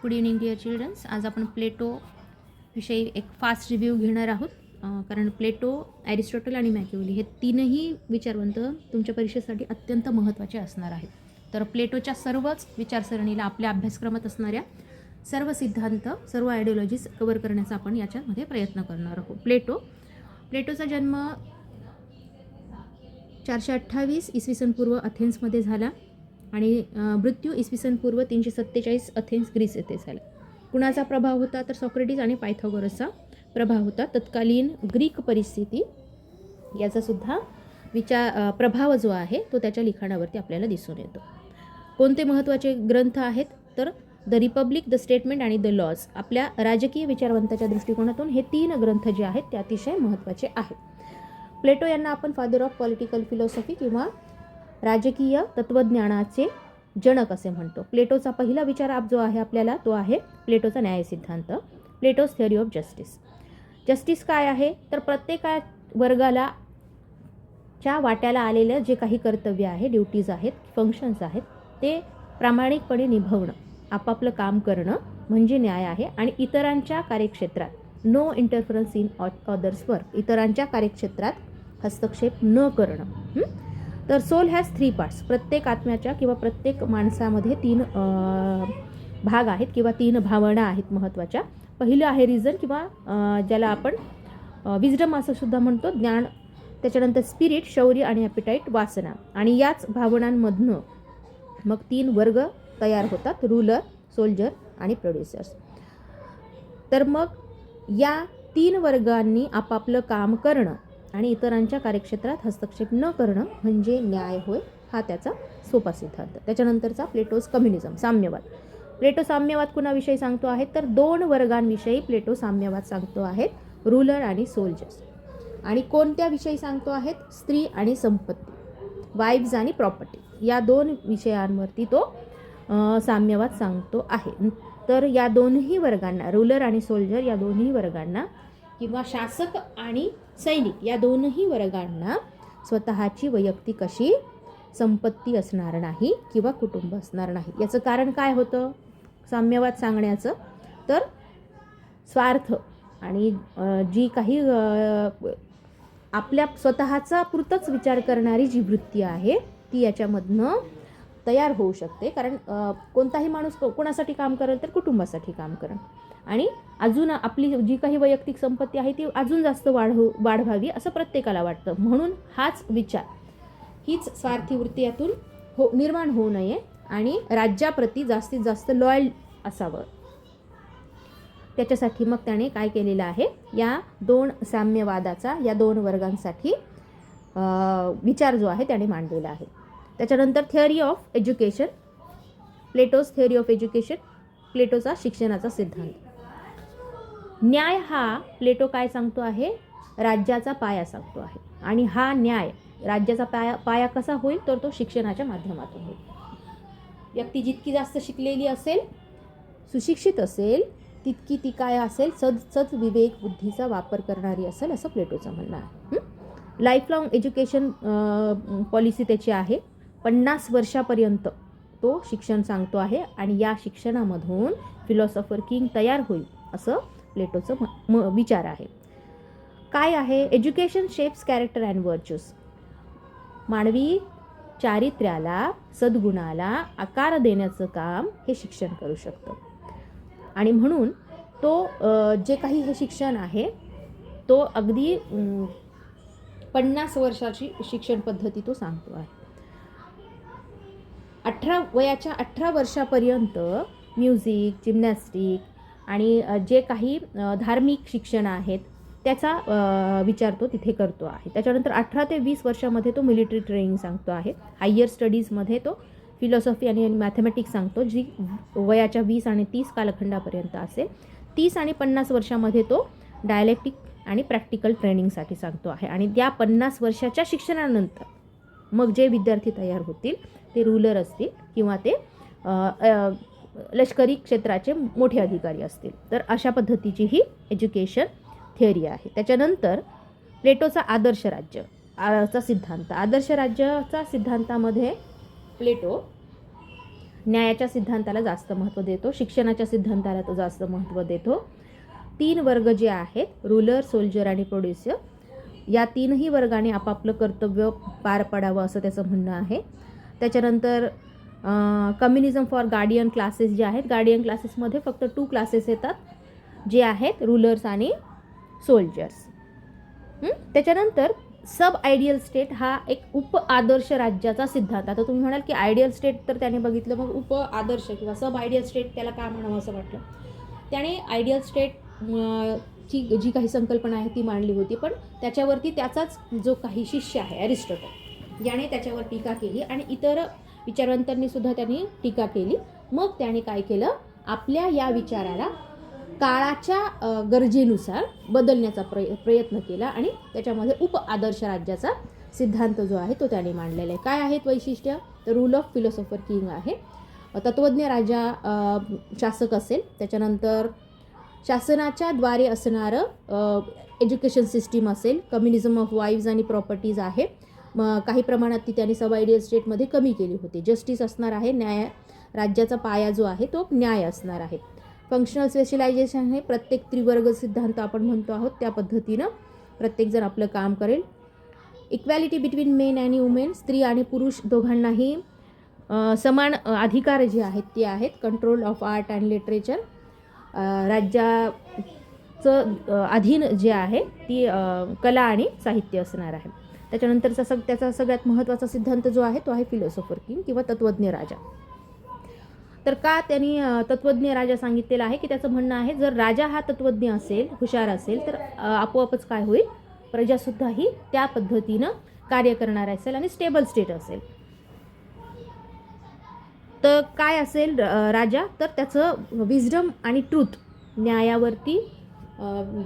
Good evening dear children's. आज आपण प्लेटो विषयी एक फास्ट रिव्ह्यू घेणार आहोत. कारण प्लेटो, ॲरिस्टॉटल आणि मॅकियावेली हे तीनही विचारवंत तुमच्या परीक्षेसाठी अत्यंत महत्त्वाचे असणार आहेत. तर प्लेटोच्या सर्वच विचारसरणीला आपल्या अभ्यासक्रमात असणाऱ्या सर्व सिद्धांत, सर्व आयडिओलॉजीज कव्हर करण्याचा आपण याच्यामध्ये प्रयत्न करणार आहोत. प्लेटोचा जन्म 428 इसवी सन पूर्व अथेन्समध्ये झाला आणि मृत्यू इसवी सन पूर्व 347 अथेन्स ग्रीस येथे झाला. कुणाचा प्रभाव होता तर सॉक्रेटिस आणि पायथागोरसचा प्रभाव होता. तत्कालीन ग्रीक परिस्थिती याचासुद्धा प्रभाव जो आहे तो त्याच्या लिखाणावरती आपल्याला दिसून येतो. कोणते महत्त्वाचे ग्रंथ आहेत तर द रिपब्लिक, द स्टेटमेंट आणि द लॉज. आपल्या राजकीय विचारवंताच्या दृष्टिकोनातून हे 3 ग्रंथ जे आहेत ते अतिशय महत्त्वाचे आहेत. प्लेटो यांना आपण फादर ऑफ पॉलिटिकल फिलॉसॉफी किंवा राजकीय तत्त्वज्ञानाचे जनक असे म्हणतो. प्लेटोचा पहिला विचार जो आहे आपल्याला तो आहे प्लेटोचा न्याय सिद्धांत, Plato's theory of justice. Justice काय आहे तर प्रत्येक वर्गाला च्या वाट्याला आलेलं जे काही कर्तव्य आहे, ड्युटीज आहेत, फंक्शन्स आहेत ते प्रामाणिकपणे निभवणं, आपापलं काम करणं म्हणजे न्याय आहे. आणि इतरांच्या कार्यक्षेत्रात no interference in others work, इतरांच्या कार्यक्षेत्रात हस्तक्षेप न करणं. तर सोल हॅज 3 पार्ट्स. प्रत्येक आत्म्याच्या किंवा प्रत्येक माणसामध्ये 3 भाग आहेत किंवा 3 भावना आहेत महत्त्वाच्या. पहिलं आहे रिझन किंवा ज्याला आपण विजडम असं सुद्धा म्हणतो, ज्ञान. त्याच्यानंतर स्पिरिट, शौर्य आणि ॲपिटाईट, वासना. आणि याच भावनांमधनं मग 3 वर्ग तयार होतात, रूलर, सोल्जर आणि प्रोड्युसर्स. तर मग या 3 वर्गांनी आपापलं काम करणं आणि इतरांच्या कार्यक्षेत्रात हस्तक्षेप न करणं म्हणजे न्याय होय, हा त्याचा सोपा सिद्धांत. त्याच्यानंतरचा प्लेटोज कम्युनिझम, साम्यवाद. प्लेटो साम्यवाद कुणाविषयी सांगतो आहे तर 2 वर्गांविषयी प्लेटो साम्यवाद सांगतो आहेत, रूलर आणि सोल्जर्स. आणि कोणत्या विषयी सांगतो आहेत? स्त्री आणि संपत्ती, वाईब्स आणि प्रॉपर्टी, या 2 विषयांवरती तो साम्यवाद सांगतो आहे. तर या दोन्ही वर्गांना, रूलर आणि सोल्जर या दोन्ही वर्गांना किंवा शासक आणि सैनिक या दोनही वर्गांना स्वतःची वैयक्तिक अशी संपत्ती असणार नाही किंवा कुटुंब असणार नाही. याचं कारण काय होतं साम्यवाद सांगण्याचं तर स्वार्थ आणि जी काही आपल्या स्वतःचा पुरतच विचार करणारी जी वृत्ती आहे ती याच्यामधनं तयार होऊ शकते. कारण कोणताही माणूस कोणासाठी काम करेल तर कुटुंबासाठी काम करेल आणि अजून आपली जी काही वैयक्तिक संपत्ती आहे ती अजून जास्त वाढवावी असं प्रत्येकाला वाटतं. म्हणून हाच विचार, हीच स्वार्थी वृत्ती यातून निर्माण होऊ नये आणि राज्याप्रती जास्तीत जास्त लॉयल असावं. त्याच्यासाठी मग त्याने काय केलेलं आहे, या 2 साम्यवादाचा या 2 वर्गांसाठी विचार जो आहे त्याने मांडलेला आहे. त्याच्यानंतर theory of education, Plato's theory of education, प्लेटोचा शिक्षणाचा सिद्धांत. न्याय हा प्लेटो काय सांगतो आहे, राज्याचा पाया सांगतो आहे. आणि हा न्याय राज्याचा पाया कसा होईल तर तो शिक्षणाच्या माध्यमातून होईल. व्यक्ती जितकी जास्त शिकलेली असेल, सुशिक्षित असेल, तितकी ती काय असेल, सद विवेक बुद्धीचा वापर करणारी असेल असं प्लेटोचं म्हणणं आहे. लाईफ लाँग एज्युकेशन पॉलिसी त्याची आहे. 50 वर्षापर्यंत तो शिक्षण सांगतो आहे आणि या शिक्षणामधून फिलॉसॉफर किंग तयार होईल असं प्लेटोचं विचार आहे. काय आहे, education shapes character and virtues. मानवी चारित्र्याला, सद्गुणाला आकार देण्याचं काम हे शिक्षण करू शकतं. आणि म्हणून तो जे काही हे शिक्षण आहे तो अगदी 50 वर्षाची शिक्षण पद्धती तो सांगतो आहे. वयाच्या 18 वर्षापर्यंत म्युझिक, जिम्नॅस्टिक आणि जे काही धार्मिक शिक्षण आहेत त्याचा विचार तो तिथे करतो आहे. त्याच्यानंतर 18 ते 20 वर्षामध्ये तो मिलिटरी ट्रेनिंग सांगतो आहे. हायर स्टडीजमध्ये तो फिलॉसॉफी आणि मॅथमॅटिक्स सांगतो, जी वयाच्या 20 आणि 30 कालखंडापर्यंत असेल. 30 आणि 50 वर्षामध्ये तो डायलेक्टिक आणि प्रॅक्टिकल ट्रेनिंगसाठी सांगतो आहे. आणि त्या 50 वर्षाच्या शिक्षणानंतर मग जे विद्यार्थी तयार होतील ते रूलर असतील किंवा ते लष्करी क्षेत्राचे मोठे अधिकारी असतील. तर अशा पद्धतीची ही एज्युकेशन थिअरी आहे. त्याच्यानंतर प्लेटोचा आदर्श राज्य चा सिद्धांत. आदर्श राज्याचा सिद्धांतामध्ये प्लेटो न्यायाच्या सिद्धांताला जास्त महत्त्व देतो, शिक्षणाच्या सिद्धांताला तो जास्त महत्त्व देतो. 3 वर्ग जे आहेत, रूलर, सोल्जर आणि प्रोड्युसर, या 3ही वर्गाने आपापलं कर्तव्य पार पाडावं असं त्याचं म्हणणं आहे. त्याच्यानंतर कम्युनिझम फॉर गार्डियन क्लासेस जे आहेत, गार्डियन क्लासेसमध्ये फक्त 2 क्लासेस येतात, जे आहेत रूलर्स आणि सोल्जर्स. त्याच्यानंतर सब आयडियल स्टेट हा एक उप आदर्श राज्याचा सिद्धांत. आता तुम्ही म्हणाल की आयडियल स्टेट तर त्याने बघितलं, मग उप आदर्श किंवा सब आयडियल स्टेट त्याला का म्हणावं असं वाटलं. त्याने आयडियल स्टेट ची जी काही संकल्पना आहे ती मांडली होती, पण त्याच्यावरती त्याचाच जो काही शिष्य आहे अरिस्टॉटल याने त्याच्यावर टीका केली आणि इतर विचारवंतांनी सुद्धा त्यांनी टीका केली. मग त्याने काय केलं, आपल्या या विचाराला काळाच्या गरजेनुसार बदलण्याचा प्रयत्न केला आणि त्याच्यामध्ये उप आदर्श राज्याचा सिद्धांत जो आहे तो त्याने मांडलेला आहे. काय आहेत वैशिष्ट्य, तर रूल ऑफ फिलॉसॉफर किंग आहे, तत्त्वज्ञ राजा शासक असेल. त्याच्यानंतर शासनाच्या द्वारे असणारं एज्युकेशन सिस्टीम असेल. कम्युनिझम ऑफ वाईव्स आणि प्रॉपर्टीज आहे, काही प्रमाणात ती त्यांनी सब आयडियल स्टेटमध्ये कमी केली होती. जस्टिस असणार आहे, न्याय, राज्याचा पाया जो आहे तो न्याय असणार आहे. फंक्शनल स्पेशलायझेशन हे प्रत्येक त्रिवर्ग सिद्धांत आपण म्हणतो आहोत त्या पद्धतीनं प्रत्येकजण आपलं काम करेल. इक्वॅलिटी बिटवीन मेन आणि वुमेन, स्त्री आणि पुरुष दोघांनाही समान अधिकार जे आहेत ते आहेत. Control of art and literature, राज्याचं अधीन जे आहे ती कला आणि साहित्य असणार आहे. त्याच्यानंतरचा त्याचा सगळ्यात महत्त्वाचा सिद्धांत जो आहे तो आहे फिलॉसॉफर किंग किंवा तत्त्वज्ञ राजा. तर का त्यांनी तत्त्वज्ञ राजा सांगितलेला आहे, की त्याचं म्हणणं आहे जर राजा हा तत्त्वज्ञ असेल, हुशार असेल, तर आपोआपच काय होईल, प्रजासुद्धा ही त्या पद्धतीनं कार्य करणार असेल आणि स्टेबल स्टेट असेल. तर काय असेल राजा, तर त्याचं विजडम आणि ट्रूथ, न्यायावरती,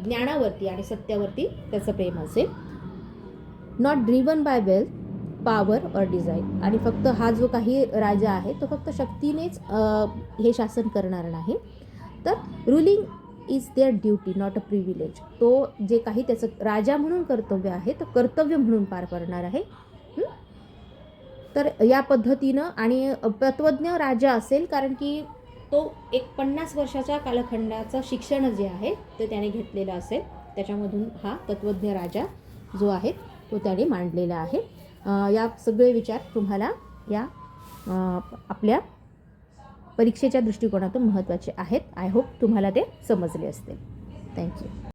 ज्ञानावरती आणि सत्यावरती त्याचं प्रेम असेल. Not driven by wealth, power और डिझाईन, आणि फक्त हा जो काही राजा आहे तो फक्त शक्तीनेच हे शासन करणार नाही, तर ruling is there duty not a privilege. तो जे काही त्याचं राजा म्हणून कर्तव्य आहे तो कर्तव्य म्हणून पार पाडणार आहे. तर या पद्धतीनं, आणि तत्त्वज्ञ राजा असेल कारण की तो एक 50 वर्षाच्या कालखंडाचं शिक्षण जे आहे ते त्याने घेतलेलं असेल, त्याच्यामधून हा तत्त्वज्ञ राजा जो आहे तो त्याने मांडलेला आहे. या सगळे विचार तुम्हाला या आपल्या परीक्षेच्या दृष्टिकोनातून महत्त्वाचे आहेत. आय होप तुम्हाला ते समजले असतील. थँक्यू.